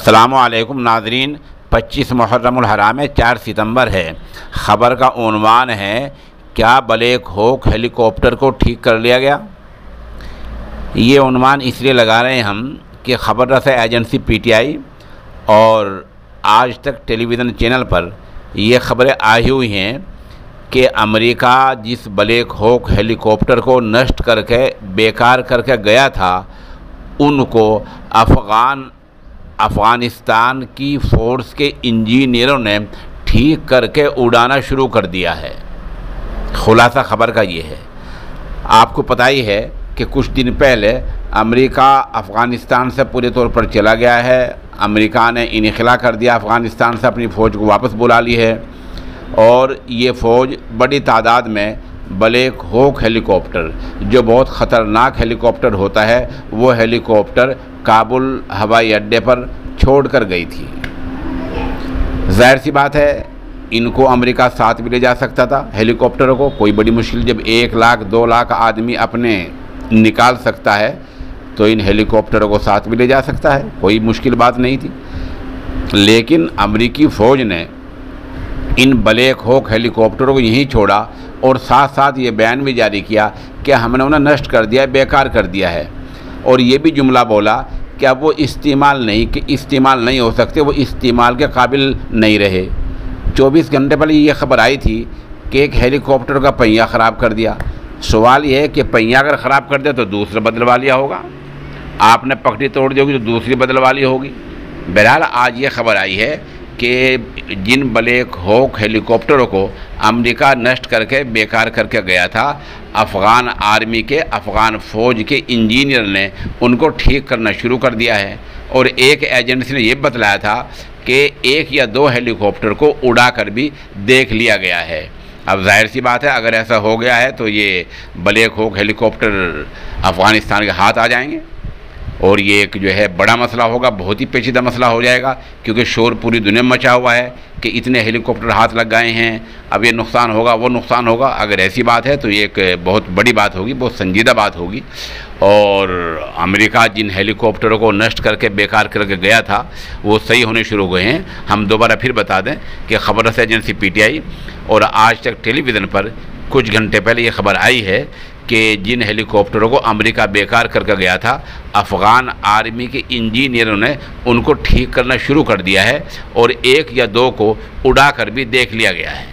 अस्सलामुअलैकुम नाज़रीन, 25 मुहर्रमुल हराम है, 4 सितंबर है। ख़बर का उन्वान है, क्या ब्लैक हॉक हेलीकॉप्टर को ठीक कर लिया गया। ये उन्वान इसलिए लगा रहे हैं हम कि ख़बर रसा एजेंसी PTI और आज तक टेलीविज़न चैनल पर ये ख़बरें आई हुई हैं कि अमेरिका जिस ब्लैक हॉक हेलीकॉप्टर को नष्ट करके बेकार करके गया था, उनको अफ़गानिस्तान की फ़ोर्स के इंजीनियरों ने ठीक करके उड़ाना शुरू कर दिया है। खुलासा ख़बर का ये है। आपको पता ही है कि कुछ दिन पहले अमेरिका अफ़गानिस्तान से पूरे तौर पर चला गया है। अमेरिका ने इनखला कर दिया, अफ़गानिस्तान से अपनी फ़ौज को वापस बुला ली है और ये फ़ौज बड़ी तादाद में ब्लैक हॉक हेलीकॉप्टर, जो बहुत ख़तरनाक हेलीकॉप्टर होता है, वो हेलीकॉप्टर काबुल हवाई अड्डे पर छोड़ कर गई थी। ज़ाहिर सी बात है, इनको अमेरिका साथ भी ले जा सकता था हेलीकॉप्टरों को। कोई बड़ी मुश्किल, जब 1 लाख 2 लाख आदमी अपने निकाल सकता है तो इन हेलीकॉप्टरों को साथ भी ले जा सकता है, कोई मुश्किल बात नहीं थी। लेकिन अमेरिकी फ़ौज ने इन ब्लैक हॉक हेलीकॉप्टरों को यहीं छोड़ा और साथ साथ ये बयान भी जारी किया कि हमने उन्हें नष्ट कर दिया, बेकार कर दिया है। और ये भी जुमला बोला कि अब वो इस्तेमाल नहीं हो सकते, वो इस्तेमाल के काबिल नहीं रहे। 24 घंटे पहले ये ख़बर आई थी कि एक हेलीकॉप्टर का पहिया ख़राब कर दिया। सवाल ये है कि पहिया अगर ख़राब कर दिया तो दूसरा बदलवा लिया होगा, आपने पकड़ी तोड़ दी होगी तो दूसरी बदलवा ली होगी। बहरहाल आज ये ख़बर आई है कि जिन ब्लैक हॉक हेलीकॉप्टरों को अमेरिका नष्ट करके बेकार करके गया था, अफ़गान आर्मी के, अफ़गान फ़ौज के इंजीनियर ने उनको ठीक करना शुरू कर दिया है। और एक एजेंसी ने ये बतलाया था कि 1 या 2 हेलीकॉप्टर को उड़ा कर भी देख लिया गया है। अब जाहिर सी बात है, अगर ऐसा हो गया है तो ये ब्लैक हॉक हेलीकॉप्टर अफ़गानिस्तान के हाथ आ जाएंगे और ये एक जो है बड़ा मसला होगा, बहुत ही पेचीदा मसला हो जाएगा, क्योंकि शोर पूरी दुनिया में मचा हुआ है कि इतने हेलीकॉप्टर हाथ लग गए हैं, अब ये नुकसान होगा, वो नुकसान होगा। अगर ऐसी बात है तो ये एक बहुत बड़ी बात होगी, बहुत संजीदा बात होगी। और अमेरिका जिन हेलीकॉप्टरों को नष्ट करके बेकार करके गया था, वो सही होने शुरू हुए हैं। हम दोबारा फिर बता दें कि ख़बर रसा एजेंसी PTI और आज तक टेलीविज़न पर कुछ घंटे पहले ये ख़बर आई है कि जिन हेलीकॉप्टरों को अमेरिका बेकार करके गया था, अफ़गान आर्मी के इंजीनियरों ने उनको ठीक करना शुरू कर दिया है और 1 या 2 को उड़ा कर भी देख लिया गया है।